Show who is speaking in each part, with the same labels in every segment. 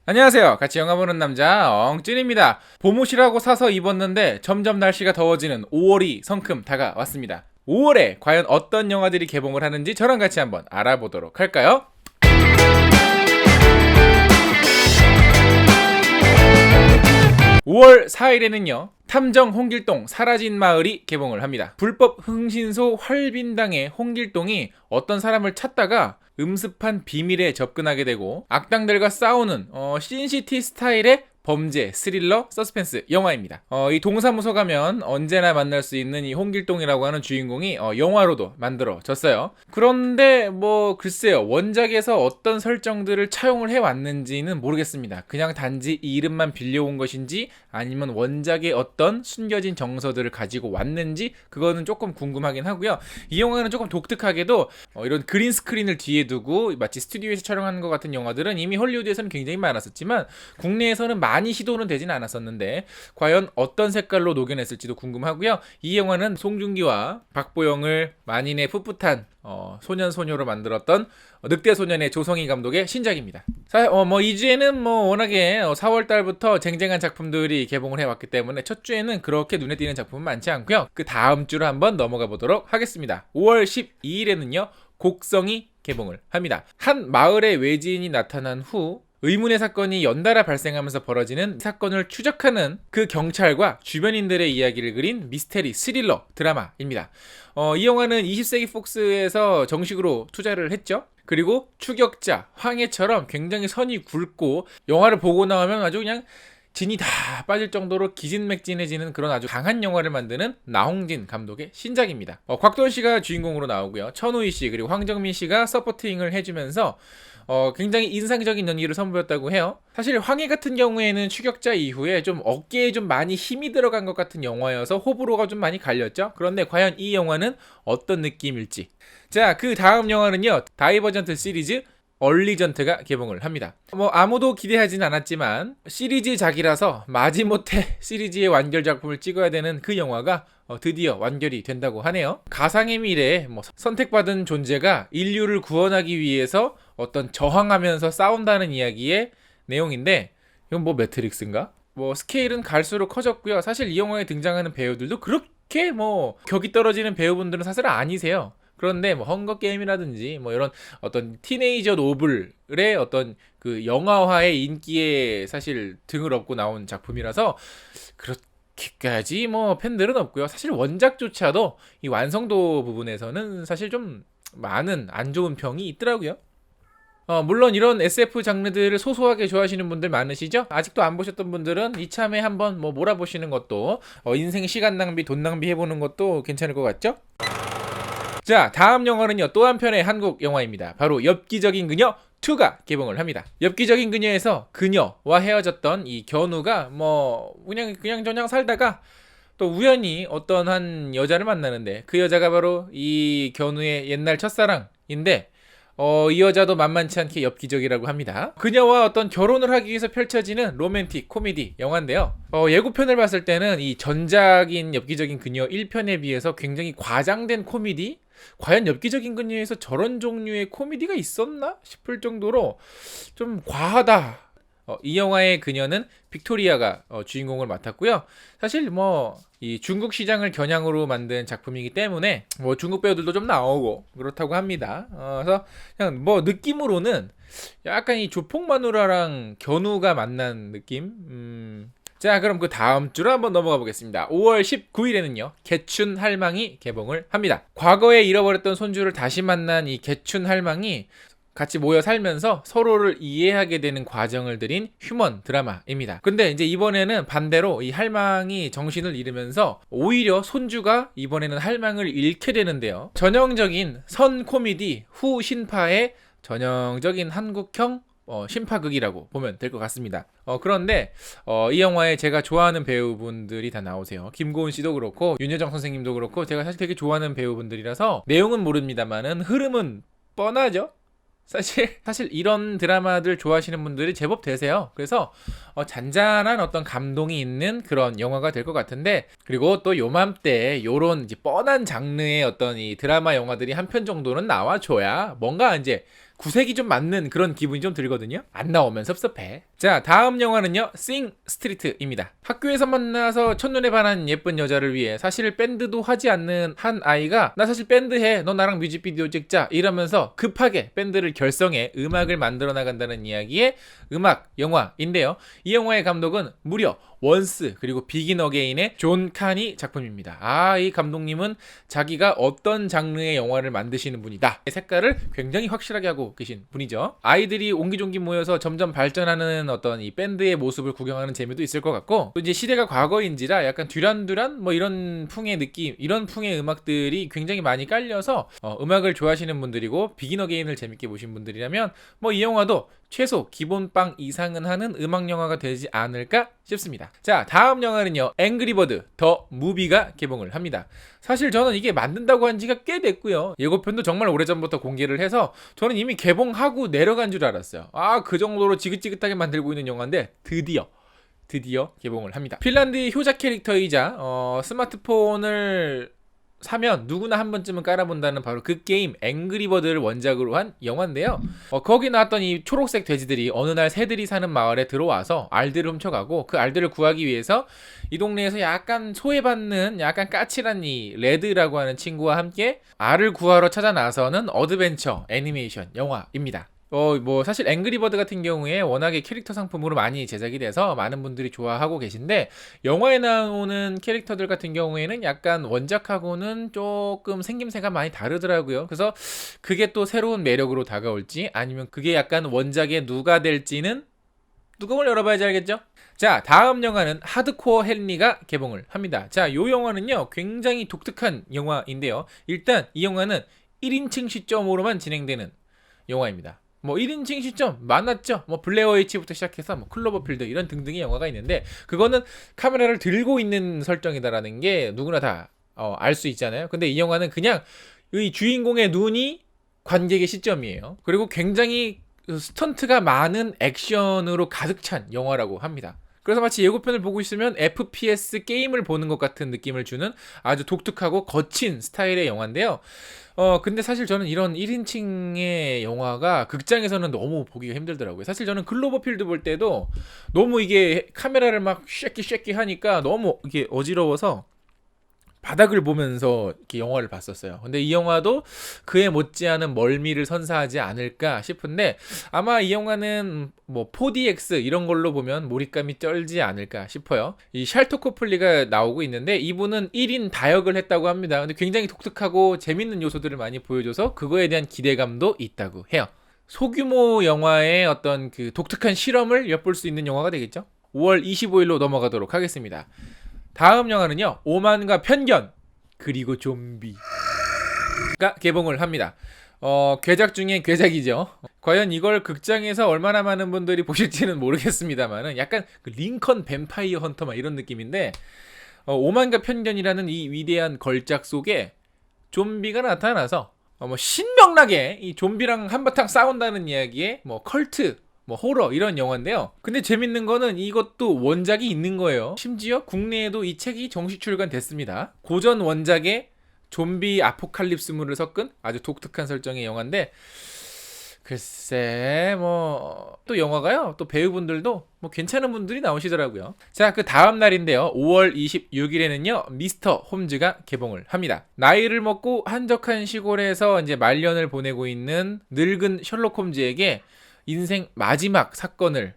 Speaker 1: 안녕하세요. 같이 영화 보는 남자 엉찐입니다. 봄옷이라고 사서 입었는데 점점 날씨가 더워지는 5월이 성큼 다가왔습니다. 5월에 과연 어떤 영화들이 개봉을 하는지 저랑 같이 한번 알아보도록 할까요? 5월 4일에는요. 탐정 홍길동 사라진 마을이 개봉을 합니다. 불법 흥신소 활빈당의 홍길동이 어떤 사람을 찾다가 음습한 비밀에 접근하게 되고 악당들과 싸우는 신시티 스타일의 범죄, 스릴러, 서스펜스 영화입니다. 이 동사무소 가면 언제나 만날 수 있는 이 홍길동이라고 하는 주인공이 영화로도 만들어졌어요. 그런데 글쎄요, 원작에서 어떤 설정들을 차용을 해왔는지는 모르겠습니다. 그냥 단지 이 이름만 빌려온 것인지 아니면 원작의 어떤 숨겨진 정서들을 가지고 왔는지 그거는 조금 궁금하긴 하고요. 이 영화는 조금 독특하게도 이런 그린 스크린을 뒤에 두고 마치 스튜디오에서 촬영하는 것 같은 영화들은 이미 헐리우드에서는 굉장히 많았었지만 국내에서는 많이 시도는 되진 않았었는데 과연 어떤 색깔로 녹여냈을지도 궁금하고요. 이 영화는 송중기와 박보영을 만인의 풋풋한 소년소녀로 만들었던 늑대소년의 조성희 감독의 신작입니다. 2주에는 워낙에 4월달부터 쟁쟁한 작품들이 개봉을 해왔기 때문에 첫 주에는 그렇게 눈에 띄는 작품은 많지 않고요. 그 다음 주로 한번 넘어가 보도록 하겠습니다. 5월 12일에는요 곡성이 개봉을 합니다. 한 마을에 외지인이 나타난 후 의문의 사건이 연달아 발생하면서 벌어지는 사건을 추적하는 그 경찰과 주변인들의 이야기를 그린 미스테리 스릴러 드라마입니다. 이 영화는 20세기 폭스에서 정식으로 투자를 했죠. 그리고 추격자, 황해처럼 굉장히 선이 굵고 영화를 보고 나오면 아주 그냥 진이 다 빠질 정도로 기진맥진해지는 그런 아주 강한 영화를 만드는 나홍진 감독의 신작입니다. 곽도원 씨가 주인공으로 나오고요. 천우희 씨 그리고 황정민 씨가 서포팅을 해주면서 굉장히 인상적인 연기를 선보였다고 해요. 사실 황해 같은 경우에는 추격자 이후에 좀 어깨에 좀 많이 힘이 들어간 것 같은 영화여서 호불호가 좀 많이 갈렸죠. 그런데 과연 이 영화는 어떤 느낌일지. 자, 그 다음 영화는요. 다이버전트 시리즈 얼리전트가 개봉을 합니다. 아무도 기대하진 않았지만 시리즈작이라서 마지못해 시리즈의 완결 작품을 찍어야 되는 그 영화가 드디어 완결이 된다고 하네요. 가상의 미래에 선택받은 존재가 인류를 구원하기 위해서 어떤 저항하면서 싸운다는 이야기의 내용인데 이건 매트릭스인가? 스케일은 갈수록 커졌고요. 사실 이 영화에 등장하는 배우들도 그렇게 격이 떨어지는 배우분들은 사실 아니세요. 그런데 헝거 게임이라든지 이런 어떤 티네이저 노블의 어떤 그 영화화의 인기에 사실 등을 업고 나온 작품이라서 그렇게까지 팬들은 없고요. 사실 원작조차도 이 완성도 부분에서는 사실 좀 많은 안 좋은 평이 있더라고요. 물론 이런 SF 장르들을 소소하게 좋아하시는 분들 많으시죠? 아직도 안 보셨던 분들은 이참에 한번 몰아보시는 것도 인생 시간 낭비, 돈 낭비 해보는 것도 괜찮을 것 같죠? 자, 다음 영화는요 또 한편의 한국 영화입니다. 바로 엽기적인 그녀 2가 개봉을 합니다. 엽기적인 그녀에서 그녀와 헤어졌던 이 견우가 그냥 살다가 또 우연히 어떤 한 여자를 만나는데 그 여자가 바로 이 견우의 옛날 첫사랑인데 이 여자도 만만치 않게 엽기적이라고 합니다. 그녀와 어떤 결혼을 하기 위해서 펼쳐지는 로맨틱 코미디 영화인데요. 예고편을 봤을 때는 이 전작인 엽기적인 그녀 1편에 비해서 굉장히 과장된 코미디? 과연 엽기적인 그녀에서 저런 종류의 코미디가 있었나 싶을 정도로 좀 과하다. 이 영화의 그녀는 빅토리아가 주인공을 맡았고요. 사실 이 중국 시장을 겨냥으로 만든 작품이기 때문에 중국 배우들도 좀 나오고 그렇다고 합니다. 그래서 그냥 느낌으로는 약간 이 조폭 마누라랑 견우가 만난 느낌. 자, 그럼 그 다음 주로 한번 넘어가 보겠습니다. 5월 19일에는요 개춘 할망이 개봉을 합니다. 과거에 잃어버렸던 손주를 다시 만난 이 개춘 할망이 같이 모여 살면서 서로를 이해하게 되는 과정을 들인 휴먼 드라마입니다. 근데 이제 이번에는 반대로 이 할망이 정신을 잃으면서 오히려 손주가 이번에는 할망을 잃게 되는데요. 전형적인 선 코미디 후 신파의 전형적인 한국형 신파극이라고 보면 될 것 같습니다. 그런데 이 영화에 제가 좋아하는 배우분들이 다 나오세요. 김고은 씨도 그렇고 윤여정 선생님도 그렇고 제가 사실 되게 좋아하는 배우분들이라서 내용은 모릅니다만은 흐름은 뻔하죠. 사실 이런 드라마들 좋아하시는 분들이 제법 되세요. 그래서 잔잔한 어떤 감동이 있는 그런 영화가 될 것 같은데, 그리고 또 요맘때 요런 이제 뻔한 장르의 어떤 이 드라마 영화들이 한 편 정도는 나와줘야 뭔가 이제 구색이 좀 맞는 그런 기분이 좀 들거든요. 안 나오면 섭섭해. 자, 다음 영화는요, 싱 스트리트입니다. 학교에서 만나서 첫눈에 반한 예쁜 여자를 위해 사실 밴드도 하지 않는 한 아이가 나 사실 밴드 해, 너 나랑 뮤직비디오 찍자 이러면서 급하게 밴드를 결성해 음악을 만들어 나간다는 이야기의 음악 영화인데요. 이 영화의 감독은 무려 원스 그리고 비긴 어게인의 존 카니 작품입니다. 이 감독님은 자기가 어떤 장르의 영화를 만드시는 분이다, 색깔을 굉장히 확실하게 하고 계신 분이죠. 아이들이 옹기종기 모여서 점점 발전하는 어떤 이 밴드의 모습을 구경하는 재미도 있을 것 같고, 또 이제 시대가 과거인지라 약간 듀란듀란 뭐 이런 풍의 느낌, 이런 풍의 음악들이 굉장히 많이 깔려서 음악을 좋아하시는 분들이고 비긴 어게인을 재밌게 보신 분들이라면 뭐 이 영화도 최소 기본빵 이상은 하는 음악 영화가 되지 않을까 싶습니다. 자, 다음 영화는요, 앵그리버드 더 무비가 개봉을 합니다. 사실 저는 이게 만든다고 한 지가 꽤 됐고요. 예고편도 정말 오래전부터 공개를 해서 저는 이미 개봉하고 내려간 줄 알았어요. 그 정도로 지긋지긋하게 만들고 있는 영화인데 드디어 개봉을 합니다. 핀란드의 효자 캐릭터이자 스마트폰을 사면 누구나 한 번쯤은 깔아본다는 바로 그 게임 앵그리버드를 원작으로 한 영화인데요. 거기 나왔던 이 초록색 돼지들이 어느 날 새들이 사는 마을에 들어와서 알들을 훔쳐가고, 그 알들을 구하기 위해서 이 동네에서 약간 소외받는 약간 까칠한 이 레드라고 하는 친구와 함께 알을 구하러 찾아 나서는 어드벤처 애니메이션 영화입니다. 뭐 사실 앵그리버드 같은 경우에 워낙에 캐릭터 상품으로 많이 제작이 돼서 많은 분들이 좋아하고 계신데, 영화에 나오는 캐릭터들 같은 경우에는 약간 원작하고는 조금 생김새가 많이 다르더라고요. 그래서 그게 또 새로운 매력으로 다가올지 아니면 그게 약간 원작의 누가 될지는 뚜껑을 열어봐야지 알겠죠? 자, 다음 영화는 하드코어 헨리가 개봉을 합니다. 자, 이 영화는요 굉장히 독특한 영화인데요. 일단 이 영화는 1인칭 시점으로만 진행되는 영화입니다. 뭐 1인칭 시점 많았죠. 뭐 블레어 H부터 시작해서 뭐 클로버필드 이런 등등의 영화가 있는데, 그거는 카메라를 들고 있는 설정이다라는 게 누구나 다 알 수 있잖아요. 근데 이 영화는 그냥 이 주인공의 눈이 관객의 시점이에요. 그리고 굉장히 스턴트가 많은 액션으로 가득 찬 영화라고 합니다. 그래서 마치 예고편을 보고 있으면 FPS 게임을 보는 것 같은 느낌을 주는 아주 독특하고 거친 스타일의 영화인데요. 근데 사실 저는 이런 1인칭의 영화가 극장에서는 너무 보기가 힘들더라고요. 사실 저는 클로버필드 볼 때도 너무 이게 카메라를 막 쉐끼 하니까 너무 이게 어지러워서 바닥을 보면서 이렇게 영화를 봤었어요. 근데 이 영화도 그에 못지않은 멀미를 선사하지 않을까 싶은데, 아마 이 영화는 뭐 4DX 이런 걸로 보면 몰입감이 쩔지 않을까 싶어요. 이 샬토 코플리가 나오고 있는데 이분은 1인 다역을 했다고 합니다. 근데 굉장히 독특하고 재밌는 요소들을 많이 보여줘서 그거에 대한 기대감도 있다고 해요. 소규모 영화의 어떤 그 독특한 실험을 엿볼 수 있는 영화가 되겠죠. 5월 25일로 넘어가도록 하겠습니다. 다음 영화는요, 오만과 편견 그리고 좀비가 개봉을 합니다. 괴작 중에 괴작이죠. 과연 이걸 극장에서 얼마나 많은 분들이 보실지는 모르겠습니다만은 약간 그 링컨 뱀파이어 헌터 막 이런 느낌인데, 오만과 편견이라는 이 위대한 걸작 속에 좀비가 나타나서 뭐 신명나게 이 좀비랑 한바탕 싸운다는 이야기의 뭐 컬트, 뭐 호러 이런 영화인데요. 근데 재밌는 거는 이것도 원작이 있는 거예요. 심지어 국내에도 이 책이 정식 출간됐습니다. 고전 원작에 좀비 아포칼립스물을 섞은 아주 독특한 설정의 영화인데, 글쎄 뭐 또 영화가요, 또 배우분들도 뭐 괜찮은 분들이 나오시더라고요. 자, 그 다음 날인데요, 5월 26일에는요 미스터 홈즈가 개봉을 합니다. 나이를 먹고 한적한 시골에서 이제 말년을 보내고 있는 늙은 셜록 홈즈에게 인생 마지막 사건을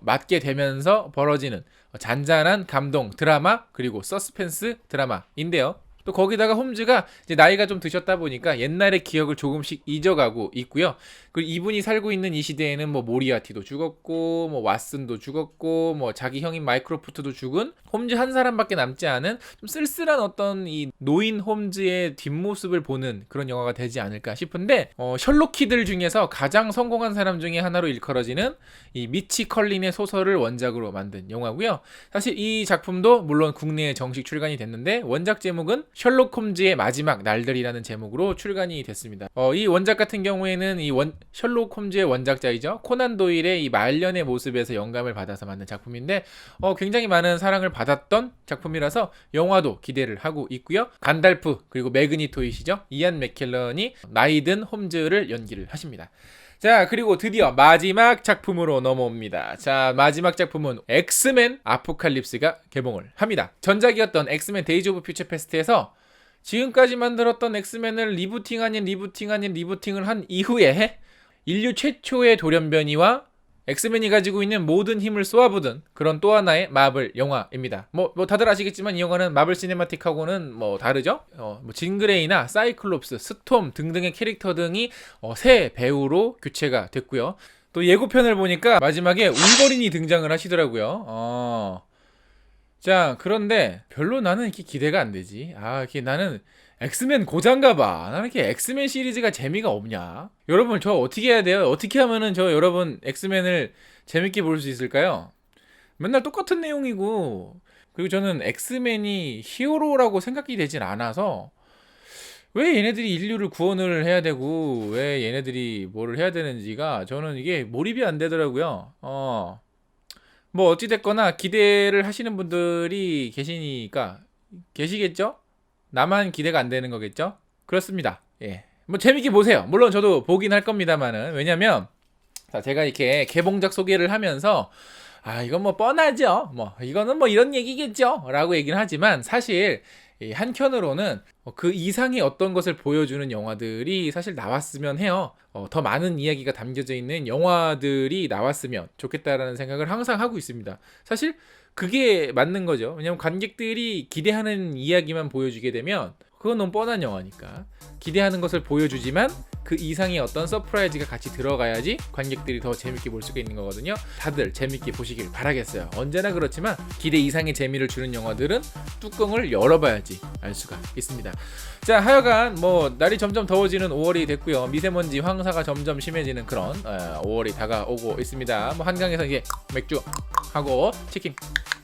Speaker 1: 맡게 되면서 벌어지는 잔잔한 감동 드라마 그리고 서스펜스 드라마인데요. 또 거기다가 홈즈가 이제 나이가 좀 드셨다 보니까 옛날의 기억을 조금씩 잊어가고 있고요. 그리고 이분이 살고 있는 이 시대에는 뭐 모리아티도 죽었고, 뭐 왓슨도 죽었고, 뭐 자기 형인 마이크로프트도 죽은 홈즈 한 사람밖에 남지 않은 좀 쓸쓸한 어떤 이 노인 홈즈의 뒷모습을 보는 그런 영화가 되지 않을까 싶은데, 셜록키들 중에서 가장 성공한 사람 중에 하나로 일컬어지는 이 미치 컬린의 소설을 원작으로 만든 영화고요. 사실 이 작품도 물론 국내에 정식 출간이 됐는데 원작 제목은 셜록 홈즈의 마지막 날들이라는 제목으로 출간이 됐습니다. 이 원작 같은 경우에는 셜록 홈즈의 원작자이죠, 코난 도일의 이 말년의 모습에서 영감을 받아서 만든 작품인데 굉장히 많은 사랑을 받았던 작품이라서 영화도 기대를 하고 있고요. 간달프 그리고 매그니토이시죠, 이안 맥켈런이 나이든 홈즈를 연기를 하십니다. 자, 그리고 드디어 마지막 작품으로 넘어옵니다. 자, 마지막 작품은 엑스맨 아포칼립스가 개봉을 합니다. 전작이었던 엑스맨 데이즈 오브 퓨처 패스트에서 지금까지 만들었던 엑스맨을 리부팅 아닌 리부팅을 한 이후에 인류 최초의 돌연변이와 엑스맨이 가지고 있는 모든 힘을 쏘아부은 그런 또 하나의 마블 영화입니다. 뭐 다들 아시겠지만 이 영화는 마블 시네마틱하고는 뭐 다르죠. 진그레이나 사이클롭스, 스톰 등등의 캐릭터 등이 새 배우로 교체가 됐고요. 또 예고편을 보니까 마지막에 울버린이 등장을 하시더라고요. 자, 그런데 별로 나는 이렇게 기대가 안 되지. 이렇게 나는 엑스맨 고장가봐. 나는 이렇게 엑스맨 시리즈가 재미가 없냐? 여러분, 저 어떻게 해야 돼요? 어떻게 하면은 저 여러분 엑스맨을 재밌게 볼 수 있을까요? 맨날 똑같은 내용이고, 그리고 저는 엑스맨이 히어로라고 생각이 되진 않아서 왜 얘네들이 인류를 구원을 해야 되고 왜 얘네들이 뭐를 해야 되는지가 저는 이게 몰입이 안 되더라고요. 뭐 어찌됐거나 기대를 하시는 분들이 계시겠죠? 나만 기대가 안 되는 거겠죠? 그렇습니다. 예. 뭐 재밌게 보세요. 물론 저도 보긴 할 겁니다만은. 왜냐면 제가 이렇게 개봉작 소개를 하면서 이건 뭐 뻔하죠. 이거는 뭐 이런 얘기겠죠. 라고 얘기는 하지만 사실 한켠으로는 그 이상의 어떤 것을 보여주는 영화들이 사실 나왔으면 해요. 더 많은 이야기가 담겨져 있는 영화들이 나왔으면 좋겠다라는 생각을 항상 하고 있습니다. 사실 그게 맞는 거죠. 왜냐면 관객들이 기대하는 이야기만 보여주게 되면 그건 너무 뻔한 영화니까 기대하는 것을 보여주지만 그 이상의 어떤 서프라이즈가 같이 들어가야지 관객들이 더 재밌게 볼 수가 있는 거거든요. 다들 재밌게 보시길 바라겠어요. 언제나 그렇지만 기대 이상의 재미를 주는 영화들은 뚜껑을 열어봐야지 알 수가 있습니다. 자, 하여간 뭐 날이 점점 더워지는 5월이 됐고요. 미세먼지 황사가 점점 심해지는 그런 5월이 다가오고 있습니다. 뭐 한강에서 이제 맥주 하고 치킨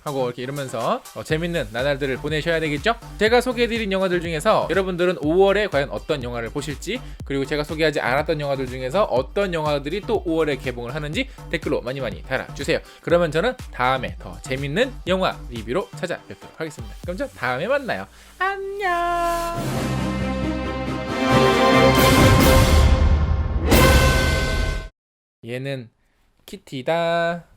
Speaker 1: 하고 이렇게 이러면서 재밌는 나날들을 보내셔야 되겠죠? 제가 소개해드린 영화들 중에서 여러분들은 5월에 과연 어떤 영화를 보실지, 그리고 제가 소개하지 않았던 영화들 중에서 어떤 영화들이 또 5월에 개봉을 하는지 댓글로 많이 달아주세요. 그러면 저는 다음에 더 재밌는 영화 리뷰로 찾아뵙도록 하겠습니다. 그럼 저 다음에 만나요. 안녕. 얘는 키티다.